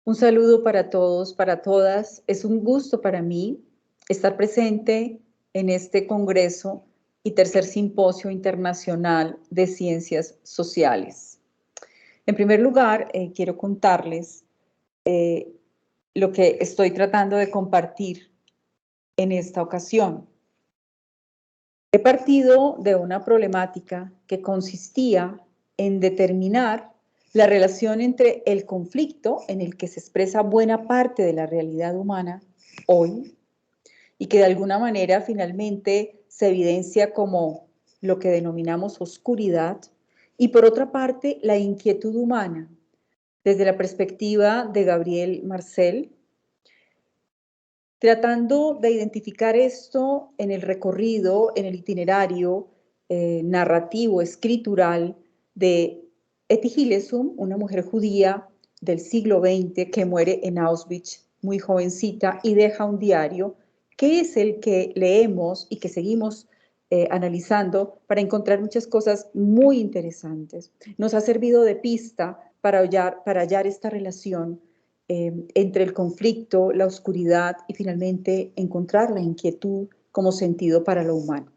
Un saludo para todos, para todas. Es un gusto para mí estar presente en este Congreso y tercer Simposio Internacional de Ciencias Sociales. En primer lugar, quiero contarles lo que estoy tratando de compartir en esta ocasión. He partido de una problemática que consistía en determinar la relación entre el conflicto en el que se expresa buena parte de la realidad humana hoy y que de alguna manera finalmente se evidencia como lo que denominamos oscuridad, y por otra parte la inquietud humana desde la perspectiva de Gabriel Marcel, tratando de identificar esto en el recorrido, en el itinerario narrativo, escritural de Etty Hillesum, una mujer judía del siglo XX que muere en Auschwitz muy jovencita y deja un diario que es el que leemos y que seguimos analizando para encontrar muchas cosas muy interesantes. Nos ha servido de pista para hallar esta relación entre el conflicto, la oscuridad y finalmente encontrar la inquietud como sentido para lo humano.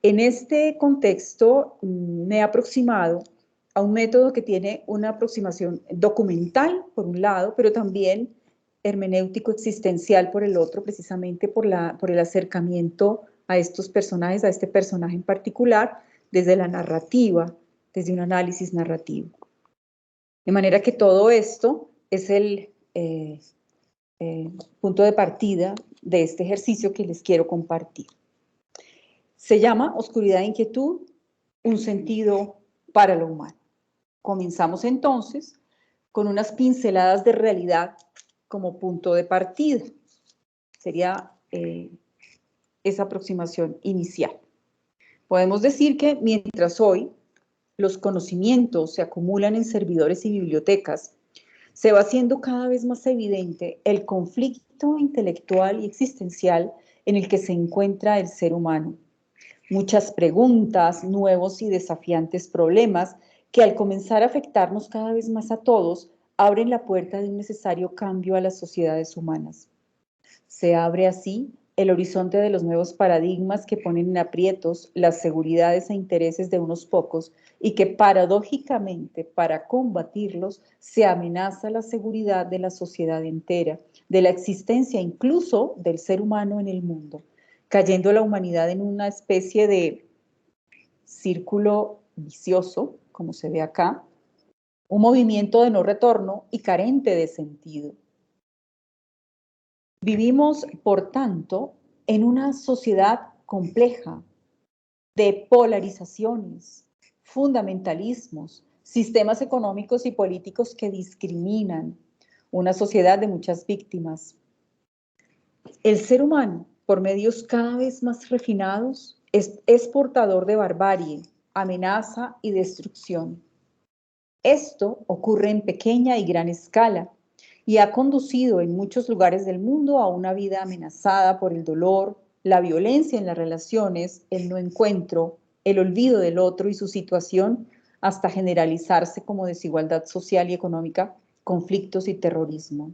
En este contexto me he aproximado a un método que tiene una aproximación documental por un lado, pero también hermenéutico existencial por el otro, precisamente por el acercamiento a estos personajes, a este personaje en particular, desde la narrativa, desde un análisis narrativo. De manera que todo esto es el punto de partida de este ejercicio que les quiero compartir. Se llama Oscuridad e Inquietud, un sentido para lo humano. Comenzamos entonces con unas pinceladas de realidad como punto de partida. Sería esa aproximación inicial. Podemos decir que mientras hoy los conocimientos se acumulan en servidores y bibliotecas, se va haciendo cada vez más evidente el conflicto intelectual y existencial en el que se encuentra el ser humano. Muchas preguntas, nuevos y desafiantes problemas que al comenzar a afectarnos cada vez más a todos, abren la puerta de un necesario cambio a las sociedades humanas. Se abre así el horizonte de los nuevos paradigmas que ponen en aprietos las seguridades e intereses de unos pocos y que paradójicamente para combatirlos se amenaza la seguridad de la sociedad entera, de la existencia incluso del ser humano en el mundo, cayendo la humanidad en una especie de círculo vicioso, como se ve acá, un movimiento de no retorno y carente de sentido. Vivimos, por tanto, en una sociedad compleja de polarizaciones, fundamentalismos, sistemas económicos y políticos que discriminan, una sociedad de muchas víctimas. El ser humano, por medios cada vez más refinados, es portador de barbarie, amenaza y destrucción. Esto ocurre en pequeña y gran escala y ha conducido en muchos lugares del mundo a una vida amenazada por el dolor, la violencia en las relaciones, el no encuentro, el olvido del otro y su situación, hasta generalizarse como desigualdad social y económica, conflictos y terrorismo.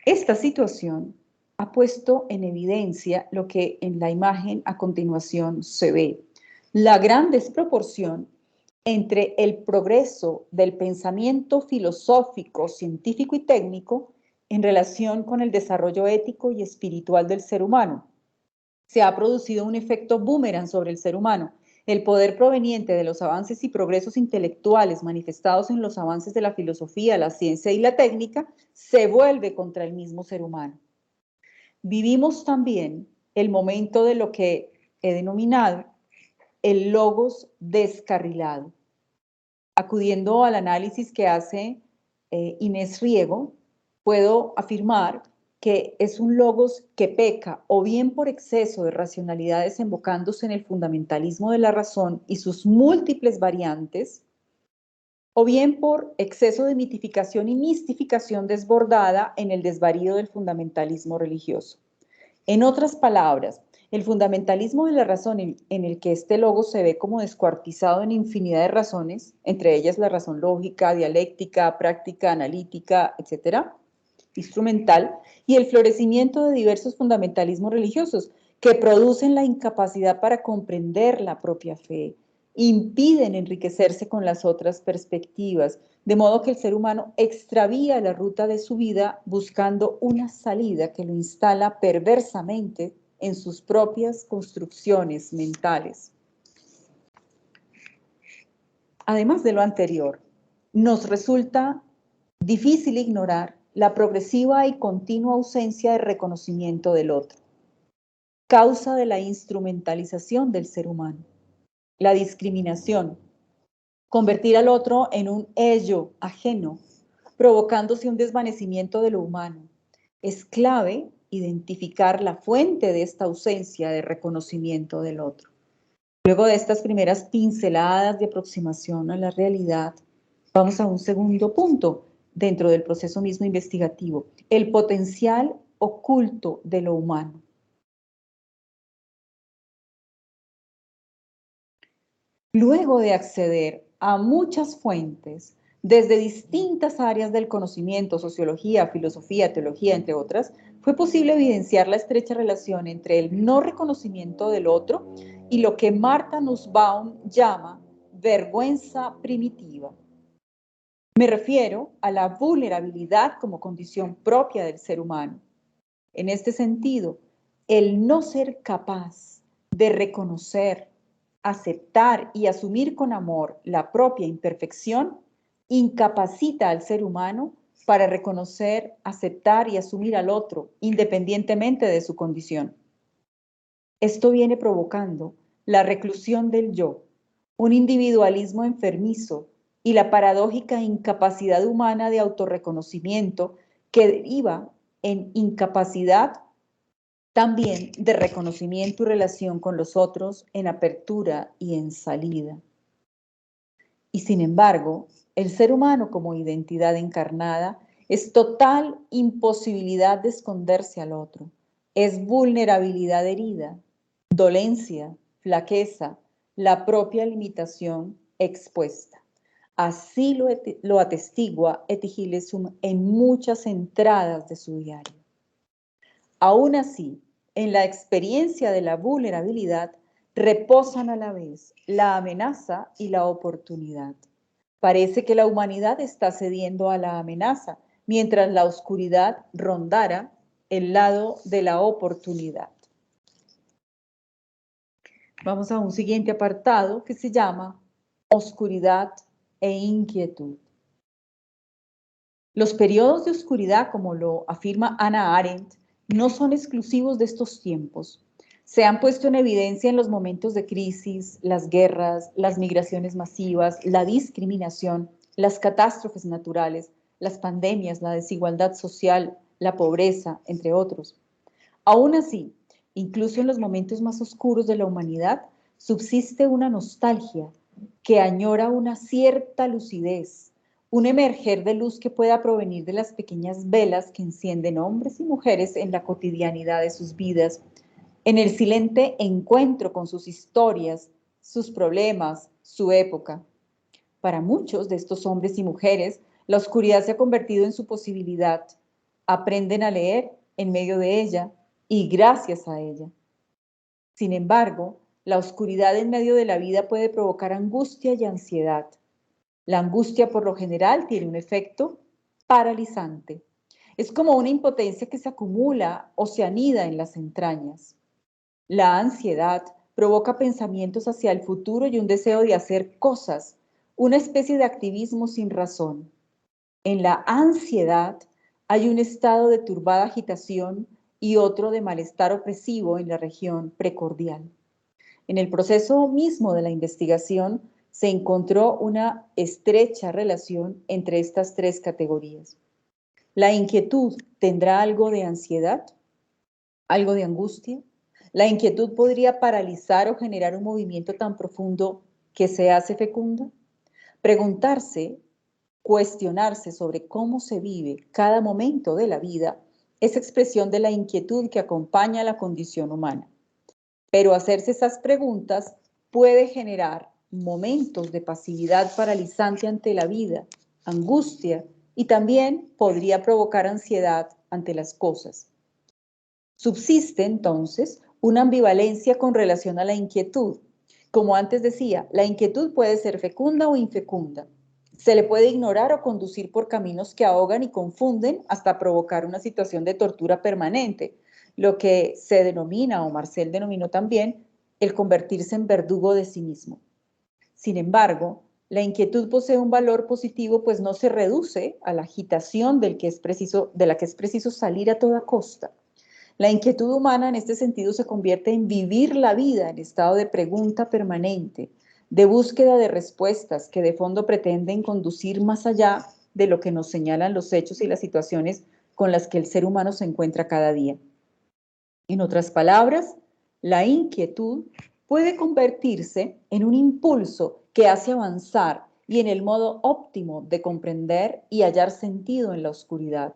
Esta situación ha puesto en evidencia lo que en la imagen a continuación se ve, la gran desproporción entre el progreso del pensamiento filosófico, científico y técnico en relación con el desarrollo ético y espiritual del ser humano. Se ha producido un efecto boomerang sobre el ser humano. El poder proveniente de los avances y progresos intelectuales manifestados en los avances de la filosofía, la ciencia y la técnica se vuelve contra el mismo ser humano. Vivimos también el momento de lo que he denominado el logos descarrilado. Acudiendo al análisis que hace Inés Riego, puedo afirmar que es un logos que peca o bien por exceso de racionalidad desembocándose en el fundamentalismo de la razón y sus múltiples variantes, o bien por exceso de mitificación y mistificación desbordada en el desvarío del fundamentalismo religioso. En otras palabras, El fundamentalismo de la razón, en el que este logo se ve como descuartizado en infinidad de razones, entre ellas la razón lógica, dialéctica, práctica, analítica, etcétera, instrumental, y el florecimiento de diversos fundamentalismos religiosos que producen la incapacidad para comprender la propia fe, impiden enriquecerse con las otras perspectivas, de modo que el ser humano extravía la ruta de su vida buscando una salida que lo instala perversamente en sus propias construcciones mentales. Además de lo anterior, nos resulta difícil ignorar la progresiva y continua ausencia de reconocimiento del otro, causa de la instrumentalización del ser humano, la discriminación, convertir al otro en un ello ajeno, provocándose un desvanecimiento de lo humano. Es clave identificar la fuente de esta ausencia de reconocimiento del otro. Luego de estas primeras pinceladas de aproximación a la realidad, vamos a un segundo punto dentro del proceso mismo investigativo, el potencial oculto de lo humano. Luego de acceder a muchas fuentes, desde distintas áreas del conocimiento, sociología, filosofía, teología, entre otras, fue posible evidenciar la estrecha relación entre el no reconocimiento del otro y lo que Martha Nussbaum llama vergüenza primitiva. Me refiero a la vulnerabilidad como condición propia del ser humano. En este sentido, el no ser capaz de reconocer, aceptar y asumir con amor la propia imperfección incapacita al ser humano para reconocer, aceptar y asumir al otro, independientemente de su condición. Esto viene provocando la reclusión del yo, un individualismo enfermizo y la paradójica incapacidad humana de autorreconocimiento que deriva en incapacidad también de reconocimiento y relación con los otros en apertura y en salida. Y sin embargo, el ser humano como identidad encarnada es total imposibilidad de esconderse al otro, es vulnerabilidad herida, dolencia, flaqueza, la propia limitación expuesta. Así lo atestigua Etty Hillesum en muchas entradas de su diario. Aún así, en la experiencia de la vulnerabilidad reposan a la vez la amenaza y la oportunidad. Parece que la humanidad está cediendo a la amenaza, mientras la oscuridad rondara el lado de la oportunidad. Vamos a un siguiente apartado que se llama oscuridad e inquietud. Los periodos de oscuridad, como lo afirma Hannah Arendt, no son exclusivos de estos tiempos. Se han puesto en evidencia en los momentos de crisis, las guerras, las migraciones masivas, la discriminación, las catástrofes naturales, las pandemias, la desigualdad social, la pobreza, entre otros. Aún así, incluso en los momentos más oscuros de la humanidad, subsiste una nostalgia que añora una cierta lucidez, un emerger de luz que pueda provenir de las pequeñas velas que encienden hombres y mujeres en la cotidianidad de sus vidas, en el silente encuentro con sus historias, sus problemas, su época. Para muchos de estos hombres y mujeres, la oscuridad se ha convertido en su posibilidad. Aprenden a leer en medio de ella y gracias a ella. Sin embargo, la oscuridad en medio de la vida puede provocar angustia y ansiedad. La angustia, por lo general, tiene un efecto paralizante. Es como una impotencia que se acumula o se anida en las entrañas. La ansiedad provoca pensamientos hacia el futuro y un deseo de hacer cosas, una especie de activismo sin razón. En la ansiedad hay un estado de turbada agitación y otro de malestar opresivo en la región precordial. En el proceso mismo de la investigación se encontró una estrecha relación entre estas tres categorías. ¿La inquietud tendrá algo de ansiedad? ¿Algo de angustia? ¿La inquietud podría paralizar o generar un movimiento tan profundo que se hace fecunda? Preguntarse, cuestionarse sobre cómo se vive cada momento de la vida es expresión de la inquietud que acompaña a la condición humana. Pero hacerse esas preguntas puede generar momentos de pasividad paralizante ante la vida, angustia, y también podría provocar ansiedad ante las cosas. Subsiste entonces una ambivalencia con relación a la inquietud. Como antes decía, la inquietud puede ser fecunda o infecunda. Se le puede ignorar o conducir por caminos que ahogan y confunden hasta provocar una situación de tortura permanente, lo que se denomina, o Marcel denominó también, el convertirse en verdugo de sí mismo. Sin embargo, la inquietud posee un valor positivo, pues no se reduce a la agitación de la que es preciso salir a toda costa. La inquietud humana en este sentido se convierte en vivir la vida en estado de pregunta permanente, de búsqueda de respuestas que de fondo pretenden conducir más allá de lo que nos señalan los hechos y las situaciones con las que el ser humano se encuentra cada día. En otras palabras, la inquietud puede convertirse en un impulso que hace avanzar y en el modo óptimo de comprender y hallar sentido en la oscuridad.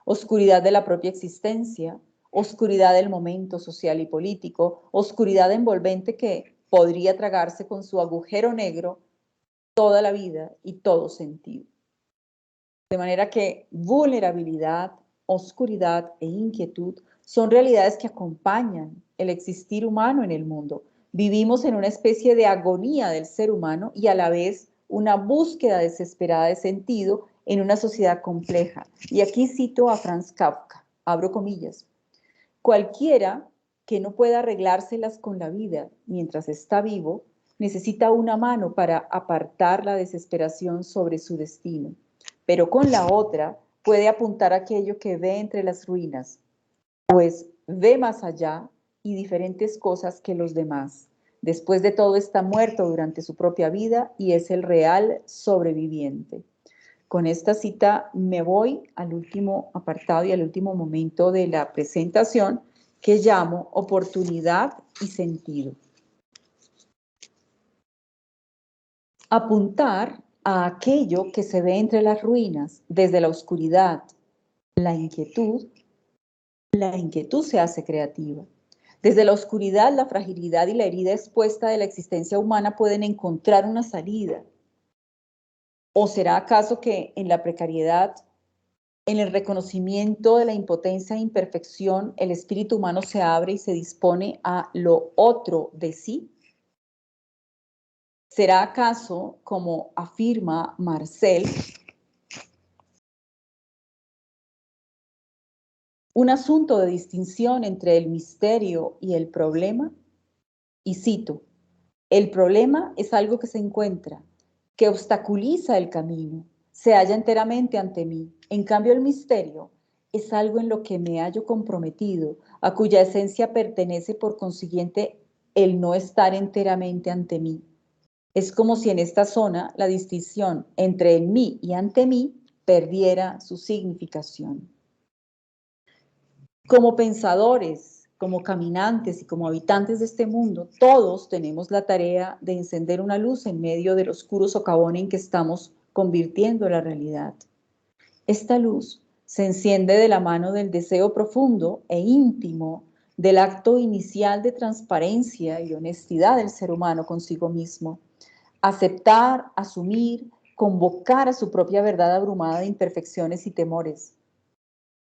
Oscuridad de la propia existencia, oscuridad del momento social y político, oscuridad envolvente que podría tragarse con su agujero negro toda la vida y todo sentido. De manera que vulnerabilidad, oscuridad e inquietud son realidades que acompañan el existir humano en el mundo. Vivimos en una especie de agonía del ser humano y a la vez una búsqueda desesperada de sentido en una sociedad compleja. Y aquí cito a Franz Kafka, abro comillas: cualquiera que no pueda arreglárselas con la vida mientras está vivo, necesita una mano para apartar la desesperación sobre su destino, pero con la otra puede apuntar aquello que ve entre las ruinas, pues ve más allá y diferentes cosas que los demás. Después de todo está muerto durante su propia vida y es el real sobreviviente. Con esta cita me voy al último apartado y al último momento de la presentación, que llamo oportunidad y sentido. Apuntar a aquello que se ve entre las ruinas, desde la oscuridad, la inquietud se hace creativa. Desde la oscuridad, la fragilidad y la herida expuesta de la existencia humana pueden encontrar una salida. ¿O será acaso que en la precariedad, en el reconocimiento de la impotencia e imperfección, el espíritu humano se abre y se dispone a lo otro de sí? ¿Será acaso, como afirma Marcel, un asunto de distinción entre el misterio y el problema? Y cito: el problema es algo que se encuentra, que obstaculiza el camino, se halla enteramente ante mí. En cambio, el misterio es algo en lo que me hallo comprometido, a cuya esencia pertenece por consiguiente el no estar enteramente ante mí. Es como si en esta zona la distinción entre el mí y ante mí perdiera su significación. Como pensadores, como caminantes y como habitantes de este mundo, todos tenemos la tarea de encender una luz en medio del oscuro socavón en que estamos convirtiendo la realidad. Esta luz se enciende de la mano del deseo profundo e íntimo del acto inicial de transparencia y honestidad del ser humano consigo mismo. Aceptar, asumir, convocar a su propia verdad abrumada de imperfecciones y temores.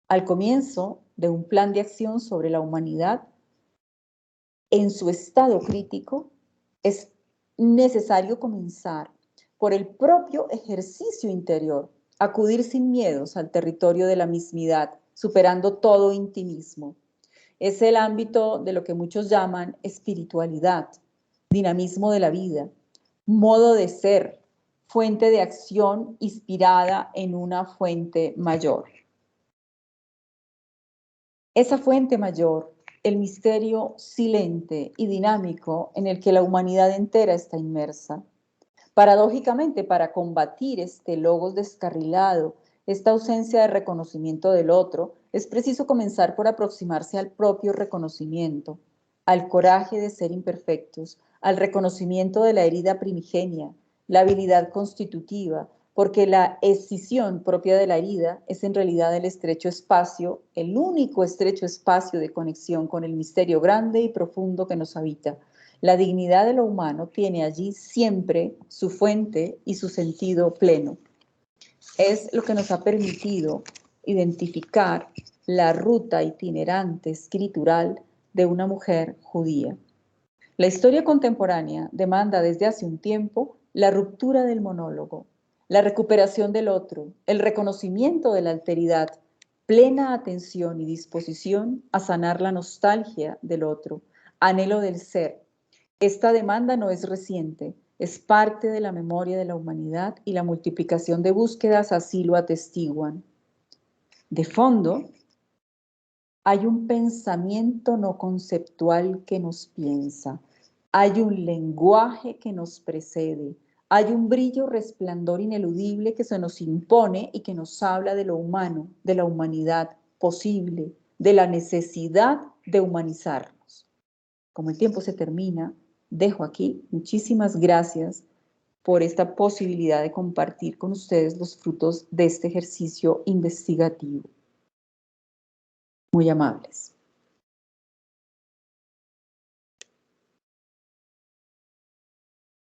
Al comienzo de un plan de acción sobre la humanidad, en su estado crítico, es necesario comenzar por el propio ejercicio interior, acudir sin miedos al territorio de la mismidad, superando todo intimismo. Es el ámbito de lo que muchos llaman espiritualidad, dinamismo de la vida, modo de ser, fuente de acción inspirada en una fuente mayor. Esa fuente mayor, el misterio silente y dinámico en el que la humanidad entera está inmersa. Paradójicamente, para combatir este logos descarrilado, esta ausencia de reconocimiento del otro, es preciso comenzar por aproximarse al propio reconocimiento, al coraje de ser imperfectos, al reconocimiento de la herida primigenia, la habilidad constitutiva, porque la escisión propia de la herida es en realidad el estrecho espacio, el único estrecho espacio de conexión con el misterio grande y profundo que nos habita. La dignidad de lo humano tiene allí siempre su fuente y su sentido pleno. Es lo que nos ha permitido identificar la ruta itinerante escritural de una mujer judía. La historia contemporánea demanda desde hace un tiempo la ruptura del monólogo, la recuperación del otro, el reconocimiento de la alteridad, plena atención y disposición a sanar la nostalgia del otro, anhelo del ser. Esta demanda no es reciente, es parte de la memoria de la humanidad y la multiplicación de búsquedas así lo atestiguan. De fondo, hay un pensamiento no conceptual que nos piensa, hay un lenguaje que nos precede, hay un brillo resplandor ineludible que se nos impone y que nos habla de lo humano, de la humanidad posible, de la necesidad de humanizarnos. Como el tiempo se termina, dejo aquí. Muchísimas gracias por esta posibilidad de compartir con ustedes los frutos de este ejercicio investigativo. Muy amables.